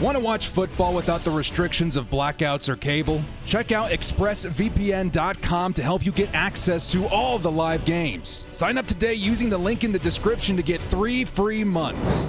Want to watch football without the restrictions of blackouts or cable? Check out expressvpn.com to help you get access to all the live games. Sign up today using the link in the description to get 3 free months.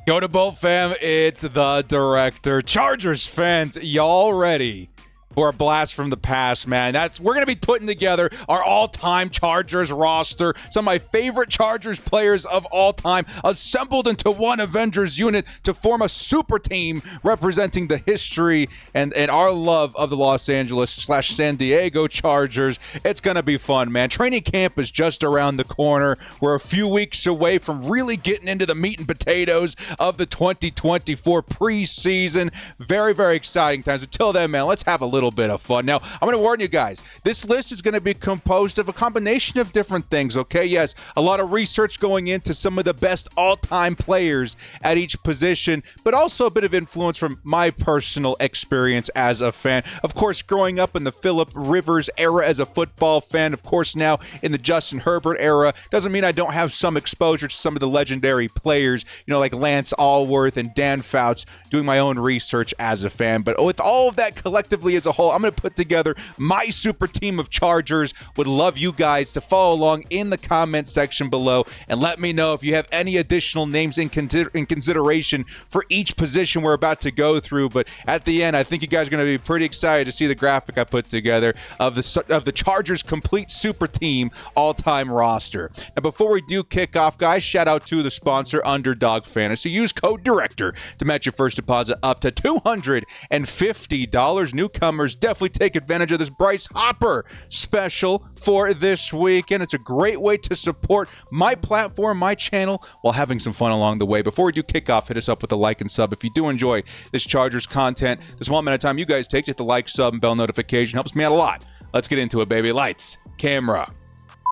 Go to Bolt fam, it's the director. Chargers fans, y'all ready for a blast from the past, man? We're gonna be putting together our all-time Chargers roster. Some of my favorite Chargers players of all time assembled into one Avengers unit to form a super team representing the history and our love of the Los Angeles/San Diego Chargers. It's gonna be fun, man. Training camp is just around the corner. We're a few weeks away from really getting into the meat and potatoes of the 2024 preseason. Very, very exciting times. Until then, man, let's have a little bit of fun. Now, I'm going to warn you guys, this list is going to be composed of a combination of different things, okay? Yes, a lot of research going into some of the best all-time players at each position, but also a bit of influence from my personal experience as a fan. Of course, growing up in the Philip Rivers era as a football fan, of course, now in the Justin Herbert era, doesn't mean I don't have some exposure to some of the legendary players, like Lance Allworth and Dan Fouts, doing my own research as a fan. But with all of that collectively as a whole, I'm going to put together my super team of Chargers. Would love you guys to follow along in the comment section below and let me know if you have any additional names in consideration for each position we're about to go through. But at the end, I think you guys are going to be pretty excited to see the graphic I put together of the Chargers complete super team all-time roster. Now, before we do kick off, guys, shout out to the sponsor, Underdog Fantasy. Use code DIRECTOR to match your first deposit up to $250. Newcomers definitely take advantage of this Bryce Hopper special for this week, and it's a great way to support my platform, my channel, while having some fun along the way. Before we do kick off, hit us up with a like and sub. If you do enjoy this Chargers content, the small amount of time you guys take to hit the like, sub, and bell notification helps me out a lot. Let's get into it, baby. Lights, camera,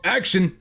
action.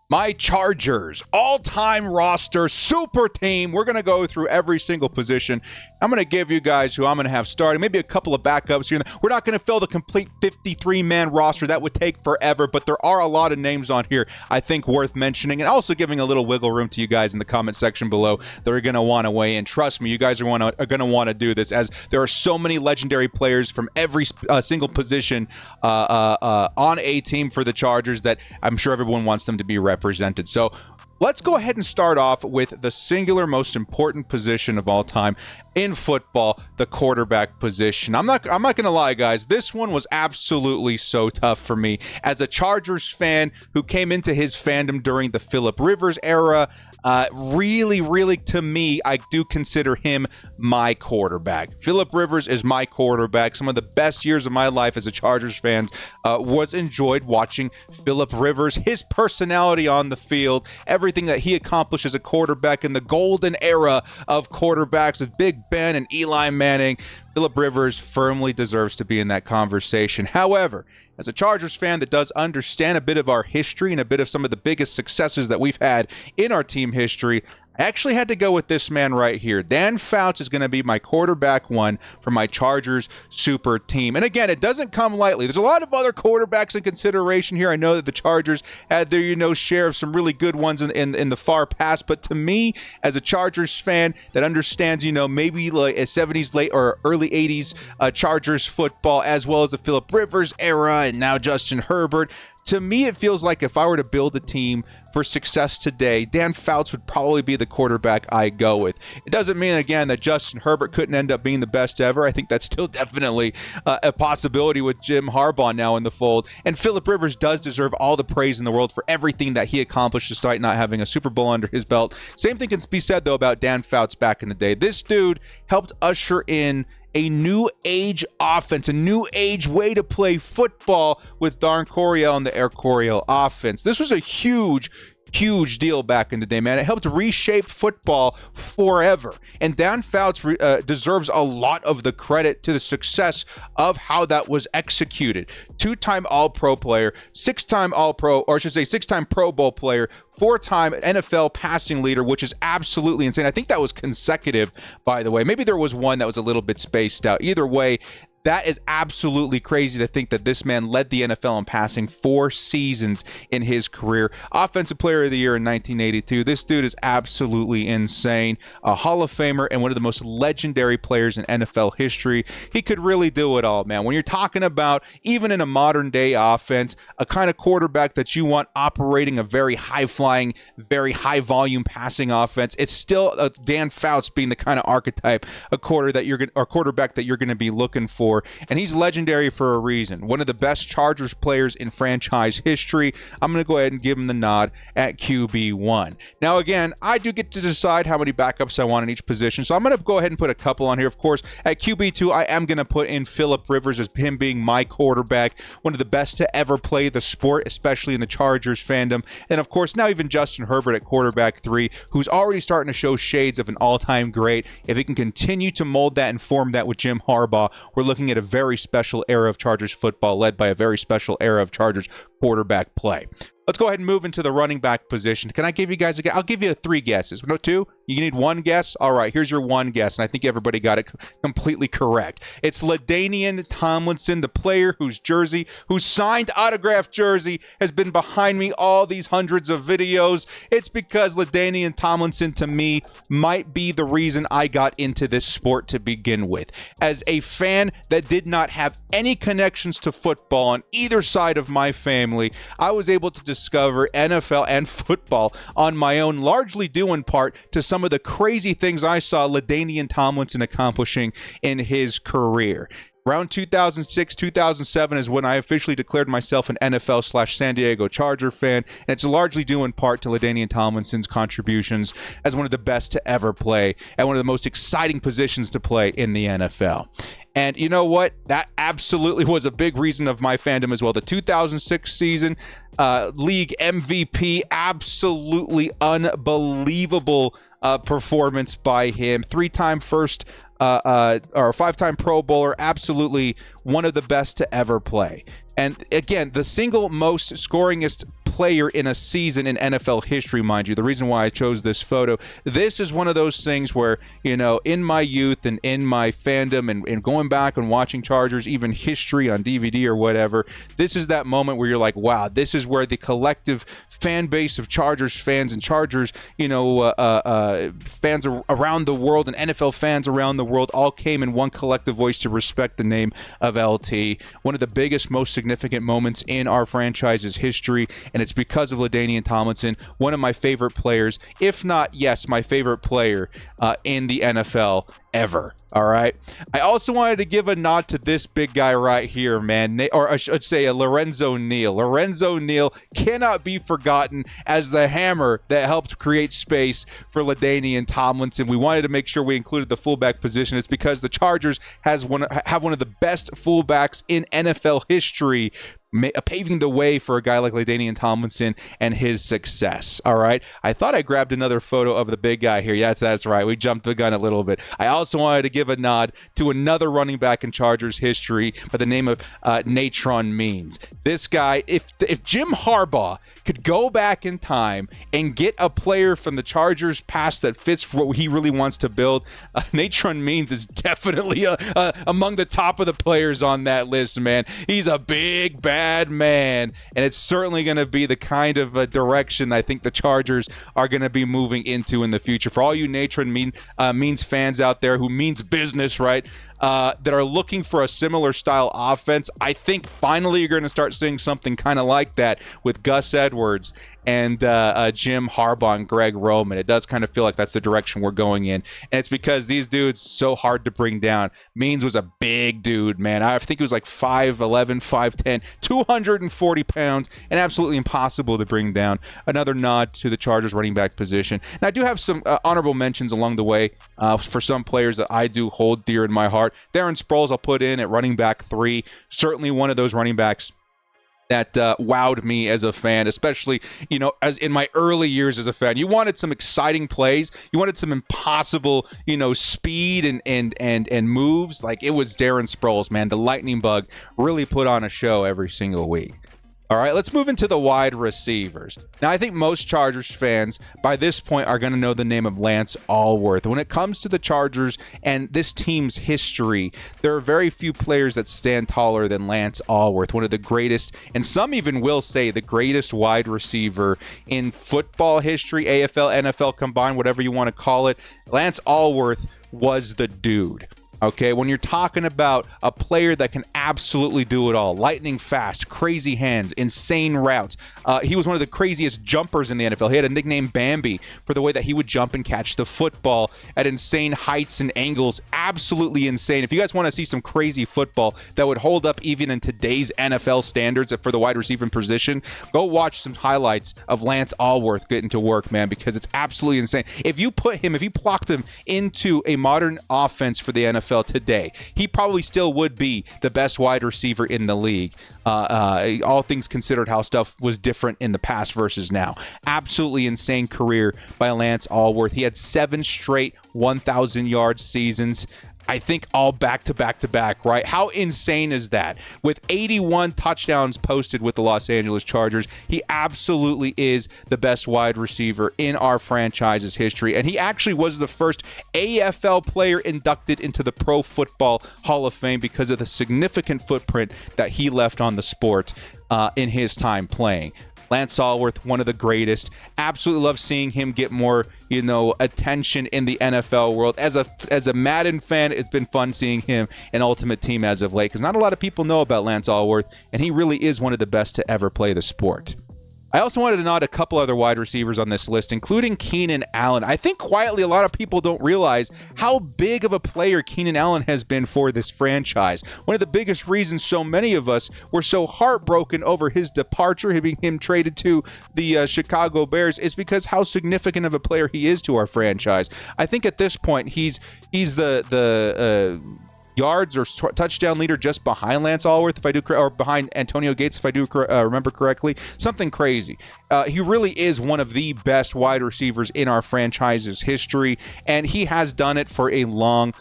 My Chargers all-time roster super team. We're going to go through every single position. I'm going to give you guys who I'm going to have starting, maybe a couple of backups here. We're not going to fill the complete 53-man roster. That would take forever, but there are a lot of names on here I think worth mentioning, and also giving a little wiggle room to you guys in the comment section below that are going to want to weigh in. Trust me, you guys are going to want to do this, as there are so many legendary players from every single position on a team for the Chargers that I'm sure everyone wants them to be represented. So let's go ahead and start off with the singular most important position of all time in football, the quarterback position. I'm not going to lie, guys. This one was absolutely so tough for me as a Chargers fan who came into his fandom during the Philip Rivers era. Really, to me, I do consider him my quarterback. Philip Rivers is my quarterback. Some of the best years of my life as a Chargers fan was enjoyed watching Philip Rivers, his personality on the field, everything that he accomplished as a quarterback in the golden era of quarterbacks with Big Ben and Eli Manning. Philip Rivers firmly deserves to be in that conversation. However, as a Chargers fan that does understand a bit of our history and a bit of some of the biggest successes that we've had in our team history, I actually had to go with this man right here. Dan Fouts is going to be my quarterback one for my Chargers super team. And again, it doesn't come lightly. There's a lot of other quarterbacks in consideration here. I know that the Chargers had their, share of some really good ones in the far past. But to me, as a Chargers fan that understands, maybe like a 70s late or early 80s Chargers football, as well as the Philip Rivers era and now Justin Herbert, to me, it feels like if I were to build a team for success today, Dan Fouts would probably be the quarterback I go with. It doesn't mean, again, that Justin Herbert couldn't end up being the best ever. I think that's still definitely a possibility with Jim Harbaugh now in the fold. And Philip Rivers does deserve all the praise in the world for everything that he accomplished despite not having a Super Bowl under his belt. Same thing can be said, though, about Dan Fouts back in the day. This dude helped usher in a new age offense, a new age way to play football with Darn Coryell and the Air Coryell offense. This was a huge huge deal back in the day, man. It helped reshape football forever. And Dan Fouts deserves a lot of the credit to the success of how that was executed. 2-time All-Pro player, 6-time All-Pro, or I should say 6-time Pro Bowl player, 4-time NFL passing leader, which is absolutely insane. I think that was consecutive, by the way. Maybe there was one that was a little bit spaced out. Either way, that is absolutely crazy to think that this man led the NFL in passing 4 seasons in his career. Offensive Player of the Year in 1982. This dude is absolutely insane. A Hall of Famer and one of the most legendary players in NFL history. He could really do it all, man. When you're talking about, even in a modern day offense, a kind of quarterback that you want operating a very high-flying, very high-volume passing offense, it's still Dan Fouts being the kind of archetype, a quarterback that you're going to be looking for. And he's legendary for a reason. One of the best Chargers players in franchise history. I'm going to go ahead and give him the nod at QB1. Now, again, I do get to decide how many backups I want in each position, so I'm going to go ahead and put a couple on here. Of course, at QB2, I am going to put in Philip Rivers as him being my quarterback, one of the best to ever play the sport, especially in the Chargers fandom. And, of course, now even Justin Herbert at quarterback 3, who's already starting to show shades of an all-time great. If he can continue to mold that and form that with Jim Harbaugh, we're looking at a very special era of Chargers football led by a very special era of Chargers quarterback play. Let's go ahead and move into the running back position. Can I give you guys I'll give you 3 guesses. No, 2? You need 1 guess? All right, here's your 1 guess, and I think everybody got it completely correct. It's LaDainian Tomlinson, the player whose signed autographed jersey has been behind me all these hundreds of videos. It's because LaDainian Tomlinson, to me, might be the reason I got into this sport to begin with. As a fan that did not have any connections to football on either side of my family, I was able to discover NFL and football on my own, largely due in part to some of the crazy things I saw LaDainian Tomlinson accomplishing in his career. Around 2006, 2007 is when I officially declared myself an NFL/San Diego Charger fan, and it's largely due in part to LaDainian Tomlinson's contributions as one of the best to ever play at one of the most exciting positions to play in the NFL. And you know what? That absolutely was a big reason of my fandom as well. The 2006 season, league MVP, absolutely unbelievable performance by him. 3-time first or 5-time Pro Bowler, absolutely one of the best to ever play. And again, the single most scoringest player in a season in NFL history, mind you. The reason why I chose this photo, this is one of those things where, you know, in my youth and in my fandom and going back and watching Chargers, even history on DVD or whatever, this is that moment where you're like, wow, this is where the collective fan base of Chargers fans and Chargers, you know, fans around the world and NFL fans around the world all came in one collective voice to respect the name of LT. One of the biggest, most significant moments in our franchise's history, and it's because of LaDainian Tomlinson, one of my favorite players, if not, yes, my favorite player in the NFL ever. All right. I also wanted to give a nod to this big guy right here, man. Or I should say Lorenzo Neal. Lorenzo Neal cannot be forgotten as the hammer that helped create space for LaDainian Tomlinson. We wanted to make sure we included the fullback position. It's because the Chargers have one of the best fullbacks in NFL history, paving the way for a guy like LaDainian Tomlinson and his success. All right. I thought I grabbed another photo of the big guy here. Yes, that's right. We jumped the gun a little bit. I also wanted to give a nod to another running back in Chargers history by the name of Natron Means. This guy, if Jim Harbaugh could go back in time and get a player from the Chargers past that fits what he really wants to build, Natron Means is definitely among the top of the players on that list, man. He's a big, bad man, and it's certainly going to be the kind of direction I think the Chargers are going to be moving into in the future. For all you Natron Means fans out there who means business, right, that are looking for a similar style offense, I think finally you're going to start seeing something kind of like that with Gus Edwards and Jim Harbaugh and Greg Roman. It does kind of feel like that's the direction we're going in. And it's because these dudes so hard to bring down. Means was a big dude, man. I think he was like 5'11", 5'10", 240 pounds, and absolutely impossible to bring down. Another nod to the Chargers running back position. And I do have some honorable mentions along the way for some players that I do hold dear in my heart. Darren Sproles I'll put in at running back 3. Certainly one of those running backs that wowed me as a fan, especially, as in my early years as a fan. You wanted some exciting plays. You wanted some impossible, speed and moves. Like, it was Darren Sproles, man. The lightning bug really put on a show every single week. All right, let's move into the wide receivers. Now, I think most Chargers fans by this point are going to know the name of Lance Alworth. When it comes to the Chargers and this team's history, there are very few players that stand taller than Lance Alworth, one of the greatest, and some even will say the greatest wide receiver in football history, AFL, NFL combined, whatever you want to call it. Lance Alworth was the dude. Okay, when you're talking about a player that can absolutely do it all, lightning fast, crazy hands, insane routes. He was one of the craziest jumpers in the NFL. He had a nickname Bambi for the way that he would jump and catch the football at insane heights and angles. Absolutely insane. If you guys want to see some crazy football that would hold up even in today's NFL standards for the wide receiver position, go watch some highlights of Lance Alworth getting to work, man, because it's absolutely insane. If you plopped him into a modern offense for the NFL today, he probably still would be the best wide receiver in the league. All things considered, how stuff was different in the past versus now. Absolutely insane career by Lance Alworth. He had 7 straight 1,000-yard seasons. I think all back to back, right? How insane is that? With 81 touchdowns posted with the Los Angeles Chargers, he absolutely is the best wide receiver in our franchise's history. And he actually was the first AFL player inducted into the Pro Football Hall of Fame because of the significant footprint that he left on the sport in his time playing. Lance Alworth, one of the greatest. Absolutely love seeing him get more, attention in the NFL world. As a Madden fan, it's been fun seeing him in Ultimate Team as of late, because not a lot of people know about Lance Alworth, and he really is one of the best to ever play the sport. I also wanted to nod a couple other wide receivers on this list, including Keenan Allen. I think quietly a lot of people don't realize how big of a player Keenan Allen has been for this franchise. One of the biggest reasons so many of us were so heartbroken over his departure, him traded to the Chicago Bears, is because how significant of a player he is to our franchise. I think at this point he's the yards or touchdown leader just behind Lance Alworth, if I do, or behind Antonio Gates, if I do remember correctly. Something crazy. He really is one of the best wide receivers in our franchise's history, and he has done it for a long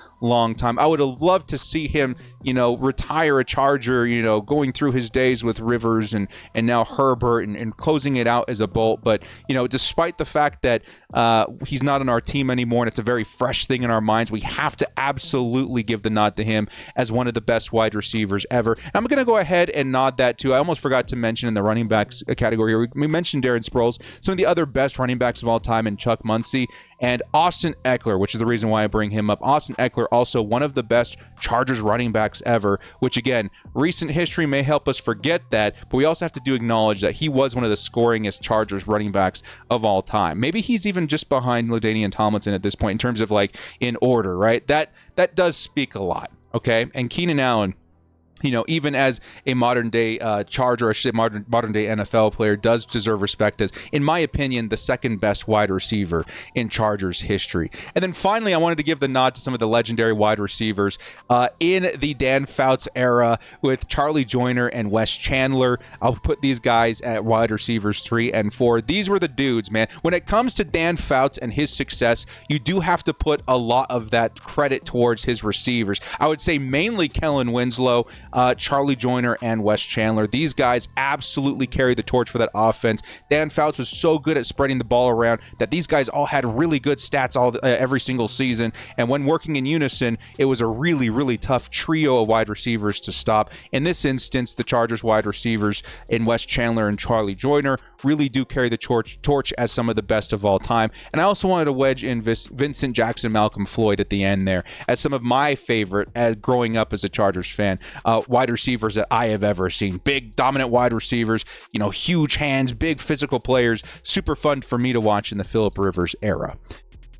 time. I would have loved to see him, retire a Charger, going through his days with Rivers and now Herbert and closing it out as a Bolt. But, despite the fact that he's not on our team anymore and it's a very fresh thing in our minds, we have to absolutely give the nod to him as one of the best wide receivers ever. And I'm going to go ahead and nod that too. I almost forgot to mention in the running backs category, we mentioned Darren Sproles, some of the other best running backs of all time in Chuck Muncie and Austin Eckler, which is the reason why I bring him up. Austin Eckler, also one of the best Chargers running backs ever, which again, recent history may help us forget that, but we also have to acknowledge that he was one of the scoringest Chargers running backs of all time. Maybe he's even just behind LaDainian Tomlinson at this point in terms of in order, right? That does speak a lot, okay? And Keenan Allen, even as a modern day Charger, I should say modern day NFL player, does deserve respect as, in my opinion, the second best wide receiver in Chargers history. And then finally, I wanted to give the nod to some of the legendary wide receivers in the Dan Fouts era with Charlie Joyner and Wes Chandler. I'll put these guys at wide receivers 3 and 4. These were the dudes, man. When it comes to Dan Fouts and his success, you do have to put a lot of that credit towards his receivers. I would say mainly Kellen Winslow, Charlie Joyner, and Wes Chandler. These guys absolutely carried the torch for that offense. Dan Fouts was so good at spreading the ball around that these guys all had really good stats every single season. And when working in unison, it was a really, really tough trio of wide receivers to stop. In this instance, the Chargers wide receivers in Wes Chandler and Charlie Joyner really do carry the torch as some of the best of all time. And I also wanted to wedge in Vincent Jackson, Malcolm Floyd at the end there as some of my favorite growing up as a Chargers fan. Wide receivers that I have ever seen. Big, dominant wide receivers, huge hands, big physical players. Super fun for me to watch in the Phillip Rivers era.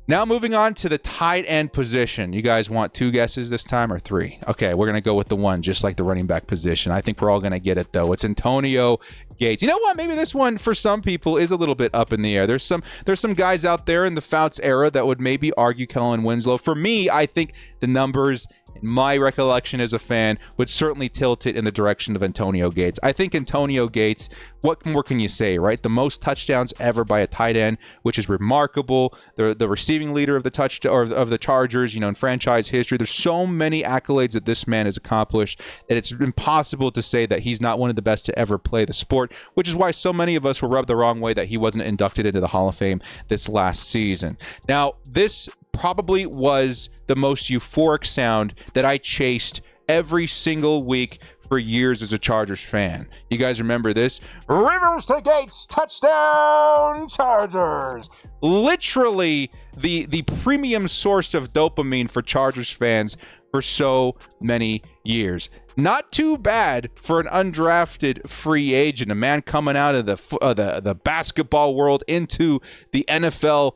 Now moving on to the tight end position. You guys want 2 guesses this time or 3? Okay, we're going to go with the 1, just like the running back position. I think we're all going to get it, though. It's Antonio Gates. You know what? Maybe this one, for some people, is a little bit up in the air. There's some guys out there in the Fouts era that would maybe argue Kellen Winslow. For me, I think the numbers, in my recollection as a fan, would certainly tilt it in the direction of Antonio Gates. I think Antonio Gates, what more can you say, right? The most touchdowns ever by a tight end, which is remarkable. The receiving leader of the Chargers, in franchise history. There's so many accolades that this man has accomplished that it's impossible to say that he's not one of the best to ever play the sport, which is why so many of us were rubbed the wrong way that he wasn't inducted into the Hall of Fame this last season. Now, this probably was the most euphoric sound that I chased every single week for years as a Chargers fan. You guys remember this? Rivers to Gates, touchdown Chargers! Literally the premium source of dopamine for Chargers fans for so many years. Not too bad for an undrafted free agent, a man coming out of the basketball world into the NFL,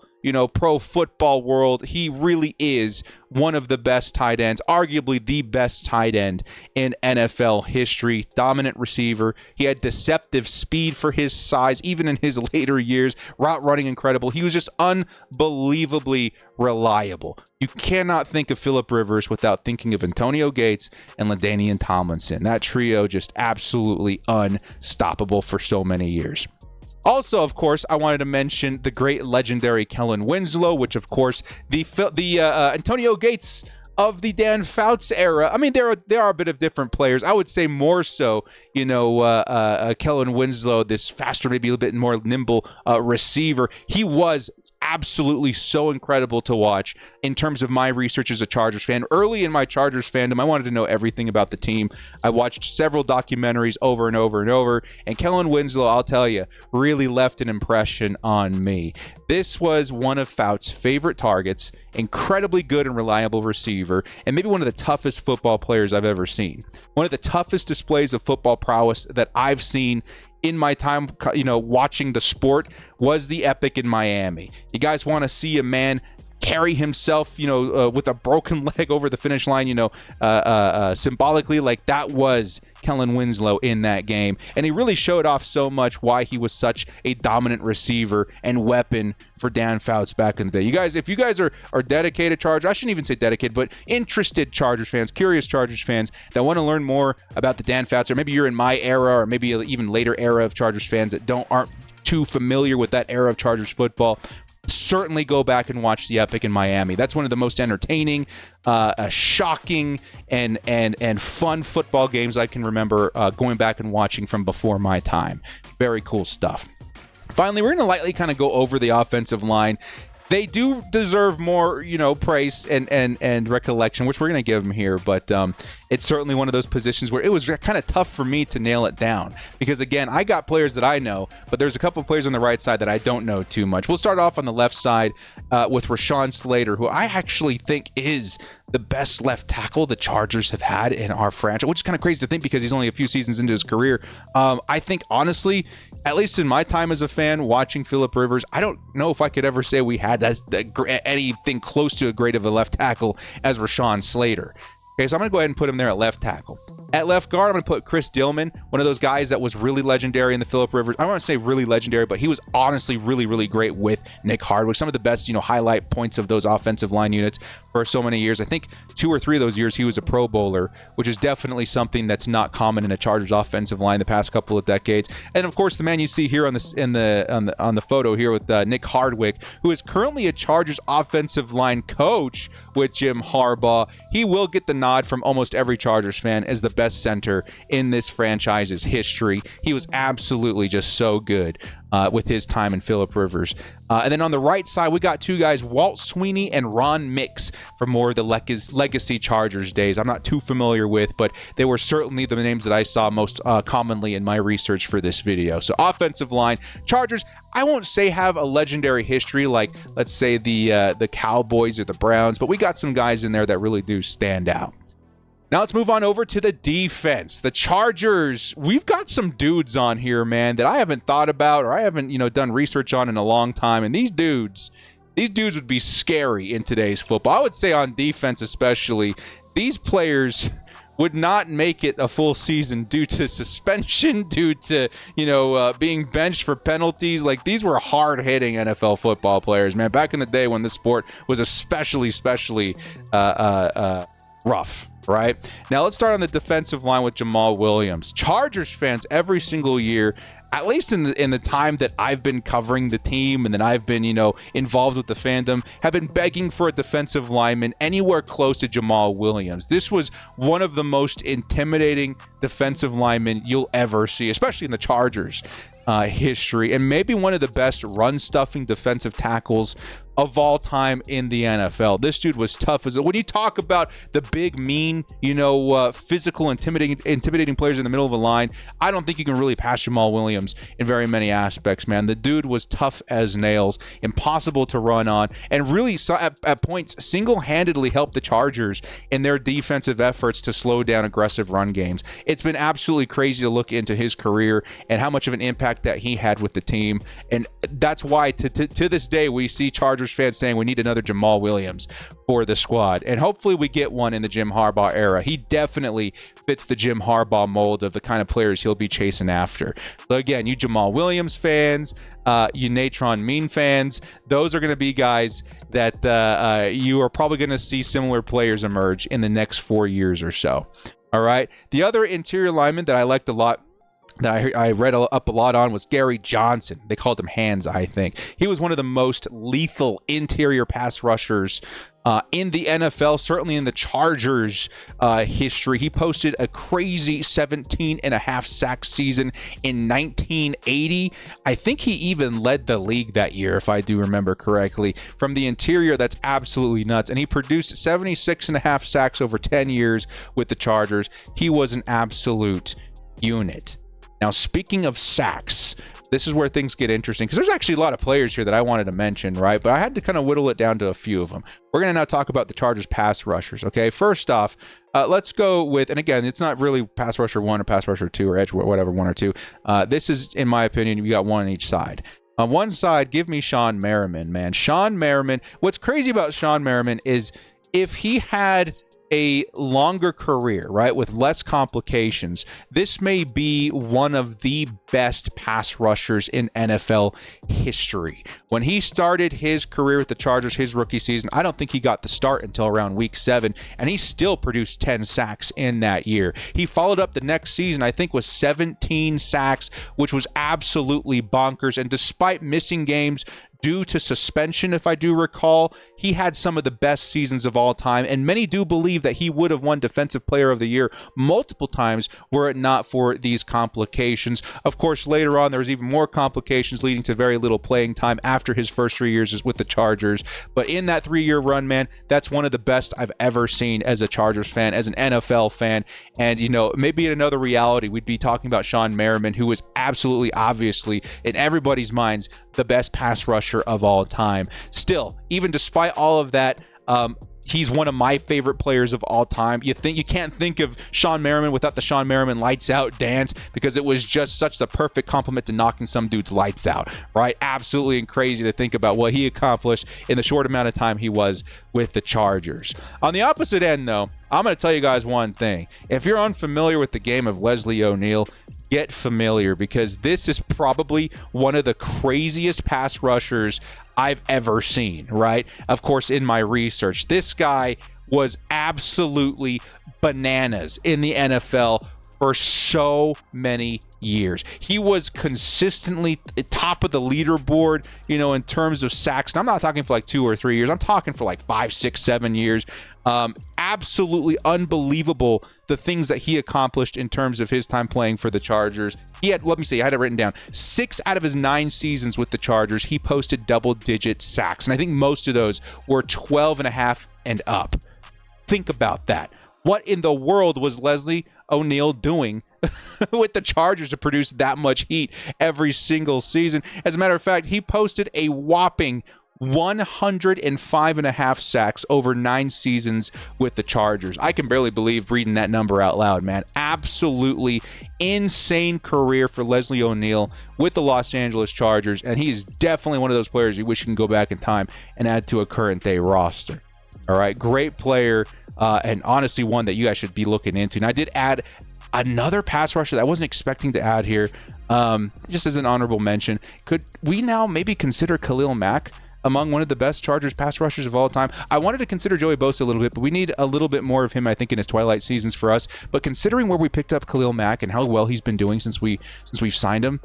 pro football world. He really is one of the best tight ends, arguably the best tight end in NFL history. Dominant receiver. He had deceptive speed for his size, even in his later years. Route running incredible. He was just unbelievably reliable. You cannot think of Philip Rivers without thinking of Antonio Gates and LaDainian Tomlinson. That trio just absolutely unstoppable for so many years. Also, of course, I wanted to mention the great legendary Kellen Winslow, which, of course, the Antonio Gates of the Dan Fouts era. I mean, there are a bit of different players. I would say more so, Kellen Winslow, this faster, maybe a little bit more nimble receiver. He was absolutely so incredible to watch in terms of my research as a Chargers fan. Early in my Chargers fandom, I wanted to know everything about the team. I watched several documentaries over and over and over, and Kellen Winslow, I'll tell you, really left an impression on me. This was one of Fouts' favorite targets, incredibly good and reliable receiver, and maybe one of the toughest football players I've ever seen. One of the toughest displays of football prowess that I've seen in my time, watching the sport was the epic in Miami. You guys want to see a man carry himself, with a broken leg over the finish line, symbolically, like that was Kellen Winslow in that game. And he really showed off so much why he was such a dominant receiver and weapon for Dan Fouts back in the day. You guys, if you guys are dedicated Chargers, I shouldn't even say dedicated, but interested Chargers fans, curious Chargers fans that want to learn more about the Dan Fouts, or maybe you're in my era, or maybe an even later era of Chargers fans that aren't too familiar with that era of Chargers football, certainly go back and watch the epic in Miami. That's one of the most entertaining, shocking, and fun football games I can remember going back and watching from before my time. Very cool stuff. Finally, we're going to lightly kind of go over the offensive line. They do deserve more, praise and recollection, which we're going to give them here. But it's certainly one of those positions where it was kind of tough for me to nail it down. Because, again, I got players that I know, but there's a couple of players on the right side that I don't know too much. We'll start off on the left side with Rashawn Slater, who I actually think is the best left tackle the Chargers have had in our franchise, which is kind of crazy to think because he's only a few seasons into his career. I think, honestly, at least in my time as a fan watching Philip Rivers, I don't know if I could ever say we had anything close to as great of a left tackle as Rashawn Slater. Okay, so I'm going to go ahead and put him there at left tackle. At left guard, I'm going to put Chris Dillman, one of those guys that was really legendary in the Philip Rivers. I don't want to say really legendary, but he was honestly really, really great with Nick Hardwick. Some of the best, highlight points of those offensive line units for so many years. I think 2 or 3 of those years he was a Pro Bowler, which is definitely something that's not common in a Chargers offensive line the past couple of decades. And of course, the man you see here on the photo here with Nick Hardwick, who is currently a Chargers offensive line coach with Jim Harbaugh. He will get the nod from almost every Chargers fan as the best center in this franchise's history. He was absolutely just so good with his time in Philip Rivers. And then on the right side, we got 2 guys, Walt Sweeney and Ron Mix, from more of the legacy Chargers days. I'm not too familiar with, but they were certainly the names that I saw most commonly in my research for this video. So offensive line, Chargers, I won't say have a legendary history like, let's say, the Cowboys or the Browns, but we got some guys in there that really do stand out. Now let's move on over to the defense. The Chargers, we've got some dudes on here, man, that I haven't thought about or I haven't, done research on in a long time. And these dudes, these dudes would be scary in today's football. I would say on defense especially, these players would not make it a full season due to suspension, due to, being benched for penalties. Like, these were hard-hitting NFL football players, man, back in the day when the sport was especially rough. Right? Now, let's start on the defensive line with Jamal Williams. Chargers fans every single year, at least in the time that I've been covering the team and that I've been, involved with the fandom, have been begging for a defensive lineman anywhere close to Jamal Williams. This was one of the most intimidating defensive linemen you'll ever see, especially in the Chargers history, and maybe one of the best run-stuffing defensive tackles of all time in the NFL. This dude was tough. When you talk about the big, mean, physical, intimidating players in the middle of the line, I don't think you can really pass Jamal Williams in very many aspects, man. The dude was tough as nails, impossible to run on, and really at points single-handedly helped the Chargers in their defensive efforts to slow down aggressive run games. It's been absolutely crazy to look into his career and how much of an impact that he had with the team, and that's why to this day we see Chargers fans saying we need another Jamal Williams for the squad, and hopefully we get one in the Jim Harbaugh era. He definitely fits the Jim Harbaugh mold of the kind of players he'll be chasing after. So again, you Jamal Williams fans, you Natron Mean fans, those are going to be guys that you are probably going to see similar players emerge in the next 4 years or so. All right. The other interior lineman that I liked a lot, that I read up a lot on, was Gary Johnson. They called him Hands, I think. He was one of the most lethal interior pass rushers in the NFL, certainly in the Chargers history. He posted a crazy 17.5 sack season in 1980. I think he even led the league that year, if I do remember correctly. From the interior, that's absolutely nuts. And he produced 76.5 sacks over 10 years with the Chargers. He was an absolute unit. Now, speaking of sacks, this is where things get interesting, because there's actually a lot of players here that I wanted to mention, right? But I had to kind of whittle it down to a few of them. We're going to now talk about the Chargers pass rushers, okay? First off, let's go with, and again, it's not really pass rusher 1 or pass rusher 2 or edge, whatever, 1 or 2. This is, in my opinion, you got one on each side. On one side, give me Shawne Merriman, man. Shawne Merriman, what's crazy about Shawne Merriman is if he had a longer career, right, with less complications, this may be one of the best pass rushers in NFL history. When he started his career with the Chargers, his rookie season, I don't think he got the start until around week 7, and he still produced 10 sacks in that year. He followed up the next season, I think, with 17 sacks, which was absolutely bonkers, and despite missing games due to suspension, if I do recall, he had some of the best seasons of all time, and many do believe that he would have won Defensive Player of the Year multiple times were it not for these complications. Of course, later on, there was even more complications leading to very little playing time after his first 3 years with the Chargers. But in that 3-year run, man, that's one of the best I've ever seen as a Chargers fan, as an NFL fan. And, maybe in another reality, we'd be talking about Shawne Merriman, who was absolutely, obviously, in everybody's minds, the best pass rusher of all time. Still, even despite all of that, he's one of my favorite players of all time. You can't think of Shawne Merriman without the Shawne Merriman lights out dance, because it was just such the perfect compliment to knocking some dude's lights out, right? Absolutely crazy to think about what he accomplished in the short amount of time he was with the Chargers. On the opposite end, though, I'm going to tell you guys one thing. If you're unfamiliar with the game of Leslie O'Neal, get familiar, because this is probably one of the craziest pass rushers I've ever seen, right? Of course, in my research, this guy was absolutely bananas in the NFL for so many years. He was consistently top of the leaderboard, in terms of sacks. And I'm not talking for like 2 or 3 years. I'm talking for like 5, 6, 7 years. Absolutely unbelievable the things that he accomplished in terms of his time playing for the Chargers. He had, let me see, I had it written down. 6 out of his 9 seasons with the Chargers, he posted double-digit sacks. And I think most of those were 12.5 and up. Think about that. What in the world was Leslie O'Neal doing with the Chargers to produce that much heat every single season? As a matter of fact, he posted a whopping 105.5 sacks over 9 seasons with the Chargers. I can barely believe reading that number out loud, man. Absolutely insane career for Leslie O'Neal with the Los Angeles Chargers, and he's definitely one of those players you wish you can go back in time and add to a current day roster. All right, great player, and honestly one that you guys should be looking into. And I did add another pass rusher that I wasn't expecting to add here, just as an honorable mention. Could we now maybe consider Khalil Mack among one of the best Chargers pass rushers of all time? I wanted to consider Joey Bosa a little bit, but we need a little bit more of him, I think, in his twilight seasons for us. But considering where we picked up Khalil Mack and how well he's been doing since we've signed him,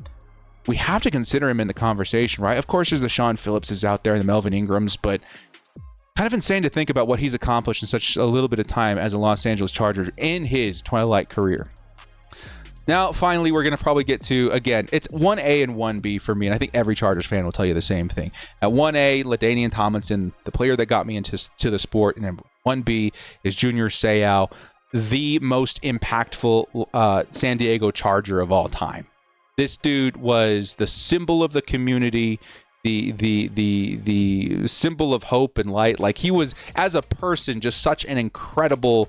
we have to consider him in the conversation, right? Of course, there's the Sean Phillipses out there and the Melvin Ingrams, but kind of insane to think about what he's accomplished in such a little bit of time as a Los Angeles Charger in his twilight career. Now, finally, we're going to probably get to, again, it's 1A and 1B for me, and I think every Chargers fan will tell you the same thing. At 1A, LaDainian Tomlinson, the player that got me into the sport, and then 1B is Junior Seau, the most impactful San Diego Charger of all time. This dude was the symbol of the community, the symbol of hope and light. Like, he was, as a person, just such an incredible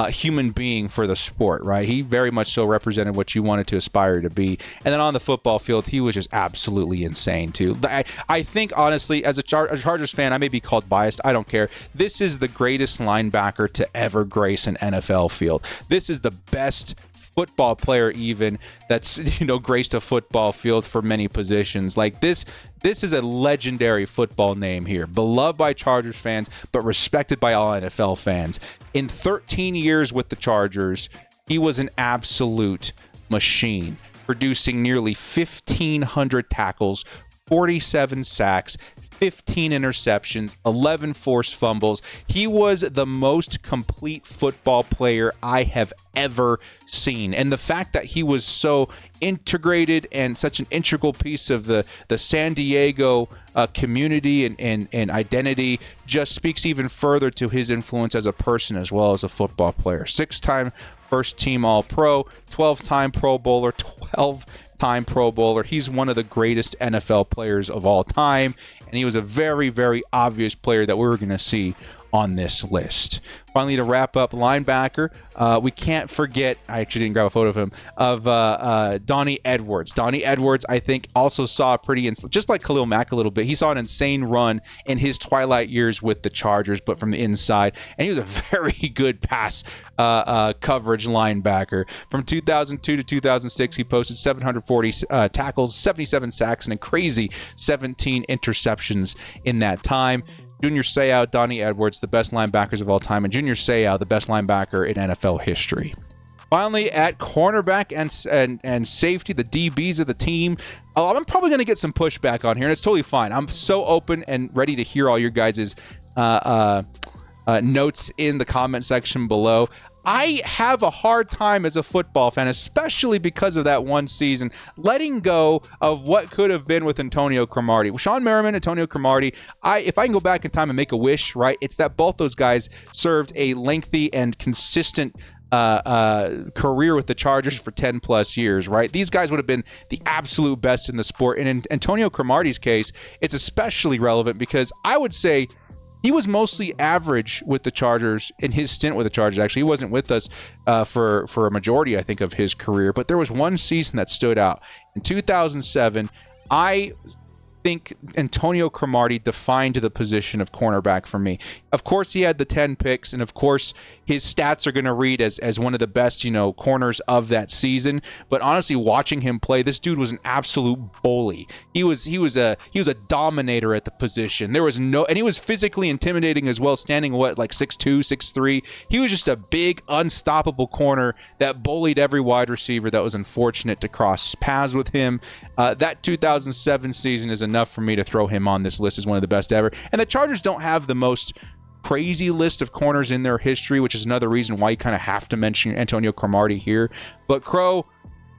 human being for the sport, right? He very much so represented what you wanted to aspire to be. And then on the football field, he was just absolutely insane too. I think, honestly, as a Chargers fan, I may be called biased. I don't care. This is the greatest linebacker to ever grace an NFL field. This is the best football player even that's, graced a football field for many positions. Like, this is a legendary football name here, beloved by Chargers fans, but respected by all NFL fans. In 13 years with the Chargers, he was an absolute machine, producing nearly 1,500 tackles, 47 sacks, 15 interceptions, 11 forced fumbles. He was the most complete football player I have ever seen. And the fact that he was so integrated and such an integral piece of the San Diego community and identity just speaks even further to his influence as a person as well as a football player. 6-time first-team All-Pro, 12-time Pro Bowler, 12-time Pro Bowler. He's one of the greatest NFL players of all time, and he was a very, very obvious player that we were going to see on this list. Finally, to wrap up, linebacker, we can't forget, I actually didn't grab a photo of him, of Donnie Edwards. Donnie Edwards, I think, also saw a pretty, just like Khalil Mack a little bit, he saw an insane run in his twilight years with the Chargers, but from the inside, and he was a very good pass coverage linebacker. From 2002 to 2006, he posted 740 tackles, 77 sacks, and a crazy 17 interceptions in that time. Junior Seau, Donnie Edwards, the best linebackers of all time, and Junior Seau, the best linebacker in NFL history. Finally, at cornerback and safety, the DBs of the team, I'm probably going to get some pushback on here, and it's totally fine. I'm so open and ready to hear all your guys' notes in the comment section below. I have a hard time as a football fan, especially because of that one season, letting go of what could have been with Antonio Cromartie. Sean Merriman, Antonio Cromartie, if I can go back in time and make a wish, right, it's that both those guys served a lengthy and consistent career with the Chargers for 10 plus years, right? These guys would have been the absolute best in the sport. And in Antonio Cromartie's case, it's especially relevant because I would say he was mostly average with the Chargers in his stint with the Chargers. Actually, he wasn't with us for a majority, I think, of his career. But there was one season that stood out. In 2007, I think Antonio Cromartie defined the position of cornerback for me. Of course, he had the 10 picks, and of course, his stats are going to read as one of the best, corners of that season. But honestly, watching him play, this dude was an absolute bully. He was a dominator at the position. There was no, and he was physically intimidating as well, standing like 6'2", 6'3". He was just a big, unstoppable corner that bullied every wide receiver that was unfortunate to cross paths with him. That 2007 season is enough for me to throw him on this list as one of the best ever. And the Chargers don't have the most crazy list of corners in their history, which is another reason why you kind of have to mention Antonio Cromartie here. But Crow,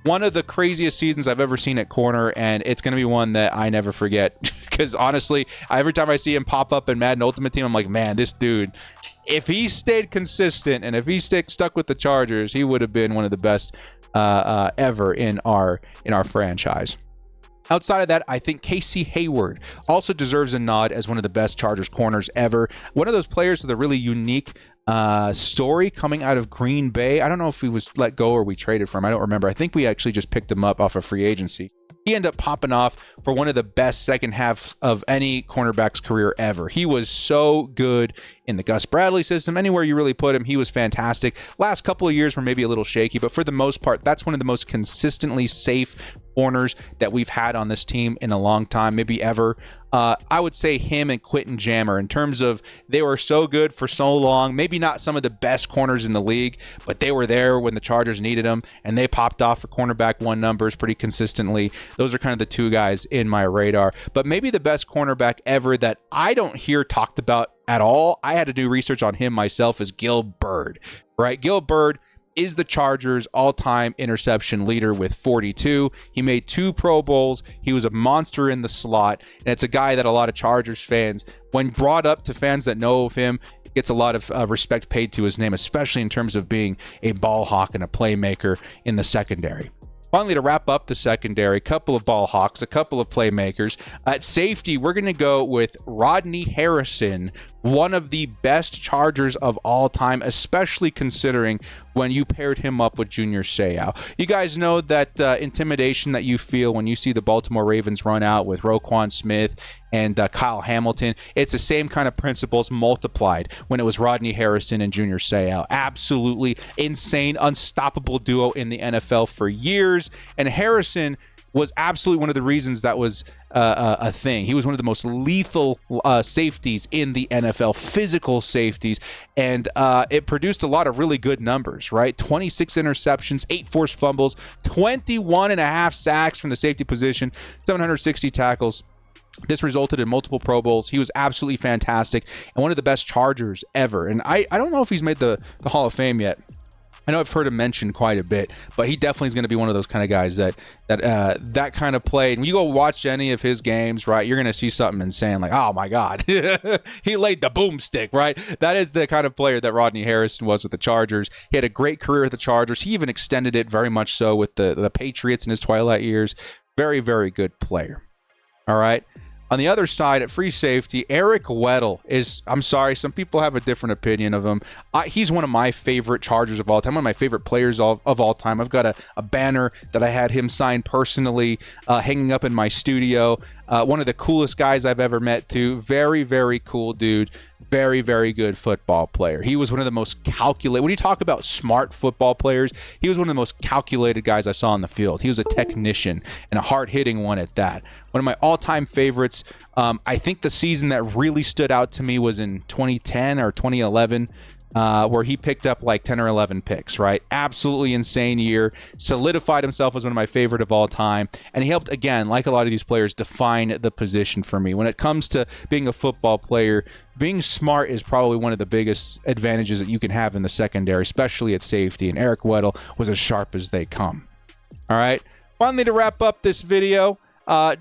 one of the craziest seasons I've ever seen at corner, and it's going to be one that I never forget. Because honestly, every time I see him pop up in Madden Ultimate Team, I'm like, man, this dude, if he stayed consistent and if he stuck with the Chargers, he would have been one of the best ever in our franchise. Outside of that, I think Casey Hayward also deserves a nod as one of the best Chargers corners ever. One of those players with a really unique story coming out of Green Bay. I don't know if he was let go or we traded for him. I don't remember. I think we actually just picked him up off of free agency. He ended up popping off for one of the best second halves of any cornerback's career ever. He was so good in the Gus Bradley system. Anywhere you really put him, he was fantastic. Last couple of years were maybe a little shaky, but for the most part, that's one of the most consistently safe corners that we've had on this team in a long time, maybe ever. I would say him and Quentin Jammer, in terms of they were so good for so long, maybe not some of the best corners in the league, but they were there when the Chargers needed them, and they popped off for cornerback one numbers pretty consistently. Those are kind of the two guys in my radar. But maybe the best cornerback ever that I don't hear talked about at all, I had to do research on him myself, is Gil Byrd, right? Gil Byrd is the Chargers' all-time interception leader with 42. He made 2 Pro Bowls. He was a monster in the slot, and it's a guy that a lot of Chargers fans, when brought up to fans that know of him, gets a lot of respect paid to his name, especially in terms of being a ball hawk and a playmaker in the secondary. Finally, to wrap up the secondary, a couple of ball hawks, a couple of playmakers. At safety, we're going to go with Rodney Harrison, one of the best Chargers of all time, especially considering when you paired him up with Junior Seau. You guys know that intimidation that you feel when you see the Baltimore Ravens run out with Roquan Smith and Kyle Hamilton. It's the same kind of principles multiplied when it was Rodney Harrison and Junior Seau. Absolutely insane, unstoppable duo in the NFL for years. And Harrison was absolutely one of the reasons that was a thing. He was one of the most lethal safeties in the NFL, physical safeties, and it produced a lot of really good numbers, right? 26 interceptions, 8 forced fumbles, 21 and a half sacks from the safety position, 760 tackles. This resulted in multiple Pro Bowls. He was absolutely fantastic and one of the best Chargers ever. And I don't know if he's made the Hall of Fame yet. I know I've heard him mentioned quite a bit, but he definitely is going to be one of those kind of guys that kind of play. And when you go watch any of his games, right, you're going to see something insane, like, oh my God, he laid the boomstick, right? That is the kind of player that Rodney Harrison was with the Chargers. He had a great career with the Chargers. He even extended it very much so with the Patriots in his twilight years. Very, very good player. All right. On the other side, at free safety, Eric Weddle is, I'm sorry, some people have a different opinion of him. He's one of my favorite Chargers of all time, one of my favorite players of all time. I've got a banner that I had him sign personally hanging up in my studio. One of the coolest guys I've ever met, too. Very, very cool dude. Very, very good football player. He was one of the most calculated. When you talk about smart football players, he was one of the most calculated guys I saw on the field. He was a technician and a hard-hitting one at that. One of my all-time favorites. I think the season that really stood out to me was in 2010 or 2011. Where he picked up like 10 or 11 picks, right? Absolutely insane year. Solidified himself as one of my favorite of all time. And he helped, again, like a lot of these players, define the position for me. When it comes to being a football player, being smart is probably one of the biggest advantages that you can have in the secondary, especially at safety. And Eric Weddle was as sharp as they come. All right. Finally, to wrap up this video,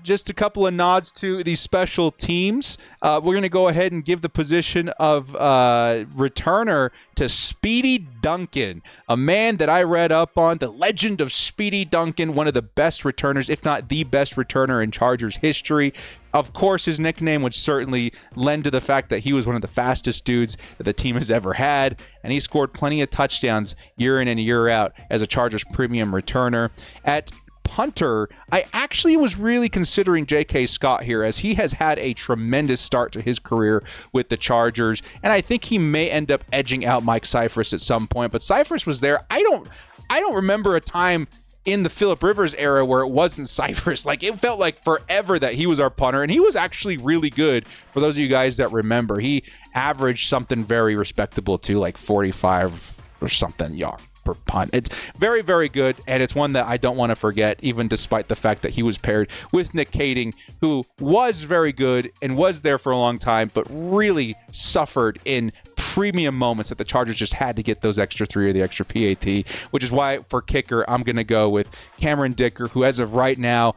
just a couple of nods to these special teams. We're going to go ahead and give the position of returner to Speedy Duncan, a man that I read up on, the legend of Speedy Duncan, one of the best returners, if not the best returner in Chargers history. Of course, his nickname would certainly lend to the fact that he was one of the fastest dudes that the team has ever had, and he scored plenty of touchdowns year in and year out as a Chargers premium returner. At punter, I actually was really considering J.K. Scott here, as he has had a tremendous start to his career with the Chargers, and I think he may end up edging out Mike Cyphers at some point. But Cyphers was there. I don't remember a time in the Phillip Rivers era where it wasn't Cyphers. Like, it felt like forever that he was our punter, and he was actually really good. For those of you guys that remember, he averaged something very respectable too, like 45 or something yards per punt. It's very, very good, and it's one that I don't want to forget, even despite the fact that he was paired with Nick Kading, who was very good and was there for a long time, but really suffered in premium moments that the Chargers just had to get those extra 3 or the extra PAT, which is why for kicker, I'm going to go with Cameron Dicker, who as of right now,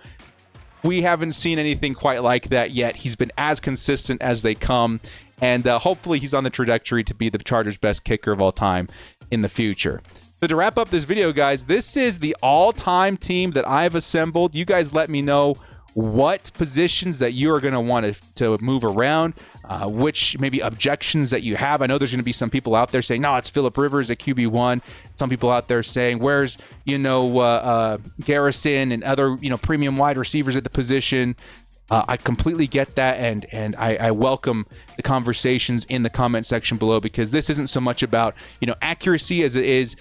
we haven't seen anything quite like that yet. He's been as consistent as they come, and hopefully he's on the trajectory to be the Chargers' best kicker of all time in the future. So to wrap up this video, guys, this is the all-time team that I've assembled. You guys let me know what positions that you are going to want to move around, which maybe objections that you have. I know there's going to be some people out there saying, no, it's Phillip Rivers at QB1. Some people out there saying, where's, Garrison and other, premium wide receivers at the position. I completely get that, and I welcome the conversations in the comment section below, because this isn't so much about, accuracy as it is,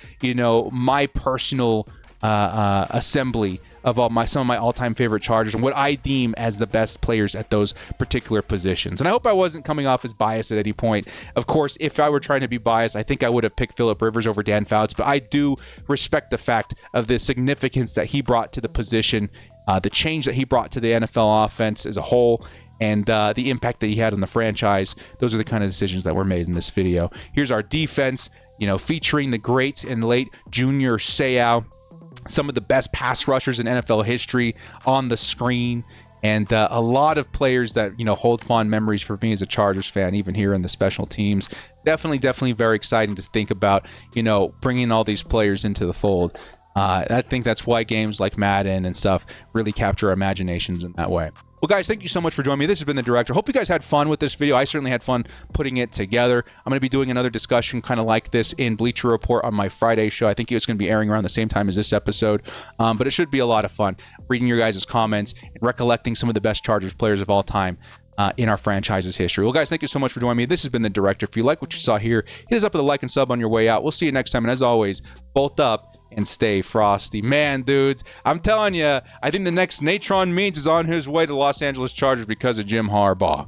my personal assembly of some of my all-time favorite Chargers and what I deem as the best players at those particular positions. And I hope I wasn't coming off as biased at any point. Of course, if I were trying to be biased, I think I would have picked Phillip Rivers over Dan Fouts, but I do respect the fact of the significance that he brought to the position, the change that he brought to the NFL offense as a whole, and the impact that he had on the franchise. Those are the kind of decisions that were made in this video. Here's our defense, featuring the great and late Junior Seau, some of the best pass rushers in NFL history on the screen, and a lot of players that hold fond memories for me as a Chargers fan, even here in the special teams. Definitely very exciting to think about, bringing all these players into the fold. I think that's why games like Madden and stuff really capture our imaginations in that way. Well, guys, thank you so much for joining me. This has been The Director. Hope you guys had fun with this video. I certainly had fun putting it together. I'm going to be doing another discussion kind of like this in Bleacher Report on my Friday show. I think it's going to be airing around the same time as this episode, but it should be a lot of fun reading your guys' comments and recollecting some of the best Chargers players of all time in our franchise's history. Well, guys, thank you so much for joining me. This has been The Director. If you like what you saw here, hit us up with a like and sub on your way out. We'll see you next time, and as always, bolt up and stay frosty. Man, dudes, I'm telling you, I think the next Natron Means is on his way to Los Angeles Chargers because of Jim Harbaugh.